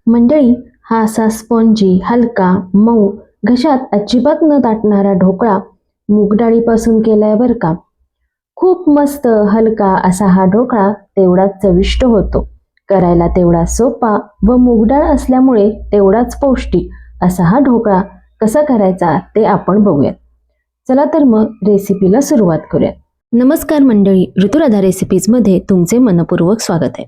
मंडळी, हा असा स्पॉन्जी, हलका, मऊ, घशात अजिबात न दाटणारा ढोकळा मूग डाळीपासून केलाय बरं का. खूप मस्त हलका असा हा ढोकळा तेवढाच चविष्ट होतो, करायला तेवढा सोपा व मूग डाळ असल्यामुळे तेवढाच पौष्टिक असा हा ढोकळा कसा करायचा ते आपण बघूयात. चला तर मग रेसिपीला सुरुवात करूया. नमस्कार मंडळी, ऋतुराधा रेसिपीजमध्ये तुमचे मनपूर्वक स्वागत आहे.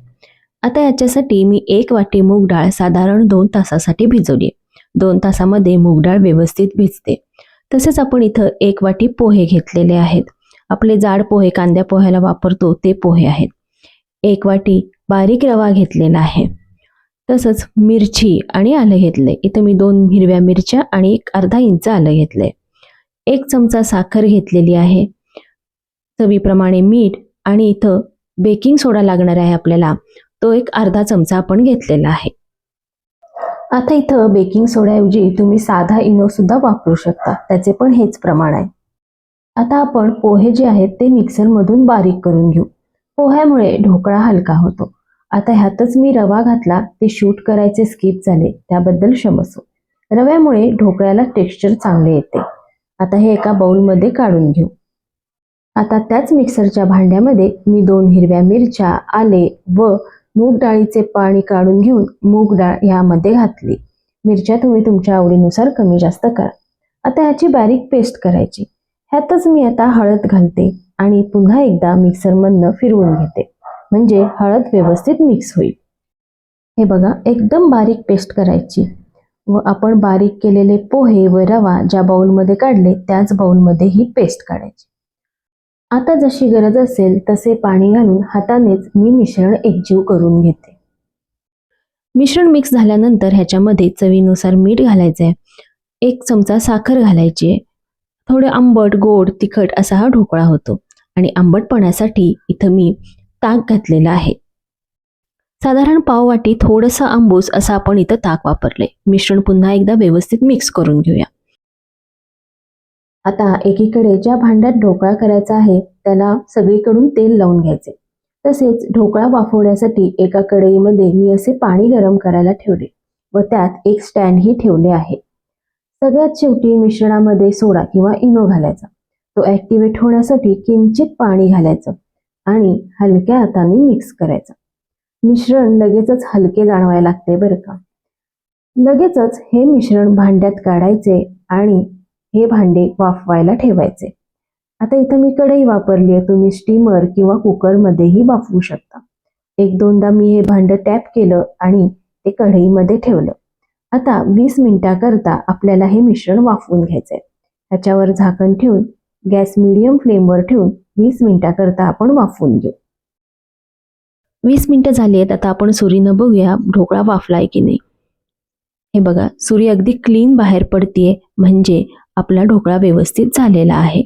आता याच्यासाठी मी 1 वाटी मूग डाळ साधारण 2 तासासाठी भिजवली. 2 तासामध्ये मूग डाळ व्यवस्थित भिजते. तसेच आपण इथं 1 वाटी पोहे घेतलेले आहेत. आपले जाड पोहे कांद्या पोह्याला वापरतो ते पोहे आहेत. 1 वाटी बारीक रवा घेतलेला आहे. तसंच मिरची आणि आलं घेतले. इथं मी 2 हिरव्या मिरच्या आणि अर्धा इंच आलं घेतले. 1 चमचा साखर घेतलेली आहे. चवीप्रमाणे मीठ आणि इथं बेकिंग सोडा लागणार आहे आपल्याला, तो 1 अर्धा चमचा आपण घेतलेला आहे. आता इथं बेकिंग सोड्याऐवजी तुम्ही साधा इनो सुद्धा वापरू शकता, त्याचे पण हेच प्रमाण आहे. आता आपण पोहे जे आहेत ते मिक्सरमधून बारीक करून घेऊ. पोह्यामुळे ढोकळा हलका होतो. आता ह्यातच मी रवा घातला, ते शूट करायचे स्किप झाले, त्याबद्दल क्षमस्व. रव्यामुळे ढोकळ्याला टेक्स्चर चांगले येते. आता हे एका बाउलमध्ये काढून घेऊ. आता त्याच मिक्सरच्या भांड्यामध्ये मी 2 हिरव्या मिरच्या, आले व मूग डाळीचे पाणी काढून घेऊन मूग डाळ यामध्ये घातली. मिरच्या तुम्ही तुमच्या आवडीनुसार कमी जास्त करा. आता ह्याची बारीक पेस्ट करायची. ह्यातच मी आता हळद घालते आणि पुन्हा एकदा मिक्सरमधनं फिरवून घेते, म्हणजे हळद व्यवस्थित मिक्स होईल. हे बघा, एकदम बारीक पेस्ट करायची व आपण बारीक केलेले पोहे व रवा ज्या बाउलमध्ये काढले त्याच बाउलमध्ये ही पेस्ट काढायची. आता जशी गरज असेल तसे पाणी घालून हातानेच मी मिश्रण एकजीव करून घेते. मिश्रण मिक्स झाल्यानंतर ह्याच्यामध्ये चवीनुसार मीठ घालायचं आहे. 1 चमचा साखर घालायची आहे. थोडे आंबट, गोड, तिखट असा हा ढोकळा होतो आणि आंबटपणासाठी इथं मी ताक घातलेलं आहे. साधारण पाव वाटी थोडंसं आंबूस असं आपण इथं ताक वापरले. मिश्रण पुन्हा एकदा व्यवस्थित मिक्स करून घेऊया. आता एकीकडे ज्या भांड्यात ढोकळा करायचा आहे त्याला सगळीकडून तेल लावून घ्यायचे. तसेच ढोकळा वाफवण्यासाठी एका कढईमध्ये मी असे पाणी गरम करायला ठेवले व त्यात एक स्टँडही ठेवले आहे. सगळ्यात शेवटी मिश्रणामध्ये सोडा किंवा इनो घालायचा. तो ॲक्टिवेट होण्यासाठी किंचित पाणी घालायचं आणि हलक्या हाताने मिक्स करायचं. मिश्रण लगेचच हलके जाणवायला लागते बरं का. लगेचच हे मिश्रण भांड्यात काढायचे आणि हे भांडे वाफवायला ठेवायचे. आता इथं मी कढई वापरली आहे, तुम्ही स्टीमर किंवा कुकरमध्येही वाफवू शकता. 1-2दा मी हे भांडं टॅप केलं आणि ते कढईमध्ये ठेवलं. आता 20 मिनिटाकरता आपल्याला हे मिश्रण वाफवून घ्यायचंय. ह्याच्यावर झाकण ठेवून गॅस मीडियम फ्लेमवर ठेवून 20 मिनिटाकरता आपण वाफवून घेऊ. 20 मिनिटं झाली आहेत. आता आपण सुरीनं बघूया ढोकळा वाफलाय की नाही. हे बघा, सुरी अगदी क्लीन बाहेर पडतीये, म्हणजे आपला ढोकळा व्यवस्थित झालेला आहे.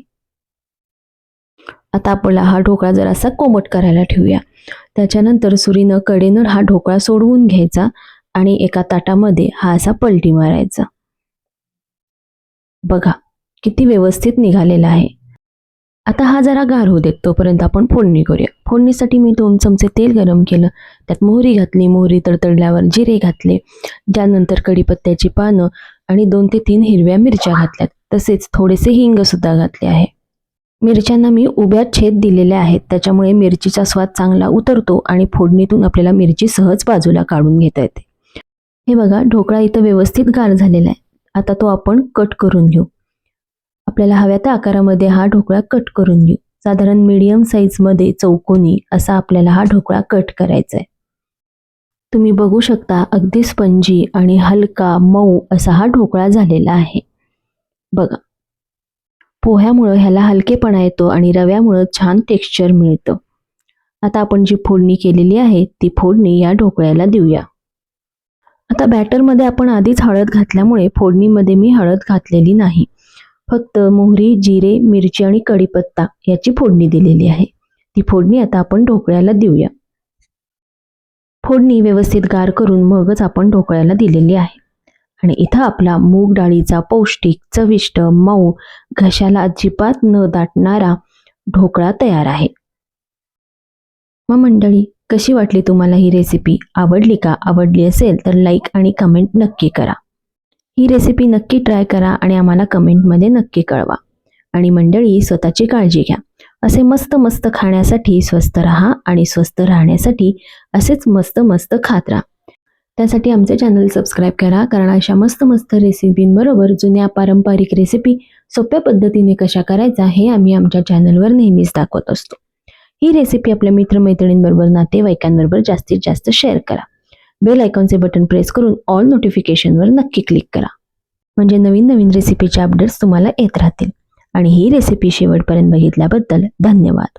आता आपला हा ढोकळा जरासा कोमट करायला ठेवूया. त्याच्यानंतर सुरीनं कडेनं हा ढोकळा सोडवून घ्यायचा आणि एका ताटामध्ये हा असा पलटी मारायचा. बघा किती व्यवस्थित निघालेला आहे. आता हा जरा गार होऊ देत, तोपर्यंत आपण फोडणी करूया. फोडणीसाठी मी 2 चमचे तेल गरम केलं, त्यात मोहरी घातली. मोहरी तडतडल्यावर जिरे घातले, त्यानंतर कढीपत्त्याची पानं आणि 2 ते 3 हिरव्या मिरच्या घातल्यात. तसेच थोडेसे हिंग सुद्धा घातले आहे. मिरच्यांना मी उभ्या छेद दिलेले आहेत, त्याच्यामुळे मिरचीचा स्वाद चांगला उतरतो आणि फोडणीतून आपल्याला मिरची सहज बाजूला काढून घेता येते. हे बघा, ढोकळा इथं व्यवस्थित गार झालेला आहे. आता तो आपण कट करून घेऊ. आपल्याला हव्या त्या आकारामध्ये हा ढोकळा कट करून घेऊ. साधारण मीडियम साईजमध्ये चौकोनी असा आपल्याला हा ढोकळा कट करायचा आहे. तुम्ही बघू शकता अगदी स्पंजी आणि हलका मऊ असा हा ढोकळा झालेला आहे. बघा, पोह्यामुळं ह्याला हलकेपणा येतो आणि रव्यामुळं छान टेक्स्चर मिळतं. आता आपण जी फोडणी केलेली आहे ती फोडणी या ढोकळ्याला देऊया. आता बॅटरमध्ये आपण आधीच हळद घातल्यामुळे फोडणीमध्ये मी हळद घातलेली नाही. फक्त मोहरी, जिरे, मिरची आणि कढीपत्ता याची फोडणी दिलेली आहे. ती फोडणी आता आपण ढोकळ्याला देऊया. फोडणी व्यवस्थित गार करून मगच आपण ढोकळ्याला दिलेली आहे. आणि इथं आपला मूग डाळीचा पौष्टिक, चविष्ट, मऊ, घशाला अजिबात न दाटणारा ढोकळा तयार आहे. मग मंडळी, कशी वाटली तुम्हाला ही रेसिपी? आवडली का? आवडली असेल तर लाईक आणि कमेंट नक्की करा. ही रेसिपी नक्की ट्राय करा आणि आम्हाला कमेंटमध्ये नक्की कळवा. आणि मंडळी, स्वतःची काळजी घ्या. असे मस्त मस्त खाण्यासाठी स्वस्त राहा आणि स्वस्त राहण्यासाठी असेच मस्त मस्त खात राहा. त्यासाठी आमचे चॅनल सबस्क्राईब करा, कारण अशा मस्त मस्त रेसिपींबरोबर जुन्या पारंपरिक रेसिपी सोप्या पद्धतीने कशा करायचा हे आम्ही आमच्या चॅनलवर नेहमीच दाखवत असतो. ही रेसिपी आपल्या मित्रमैत्रिणींबरोबर, नातेवाईकांबरोबर जास्तीत जास्त शेअर करा. बेल आयकॉनचे बटन प्रेस करून ऑल नोटिफिकेशनवर नक्की क्लिक करा, म्हणजे नवीन नवीन रेसिपीचे अपडेट्स तुम्हाला येत राहतील. आणि ही रेसिपी शेवटपर्यंत बघितल्याबद्दल धन्यवाद.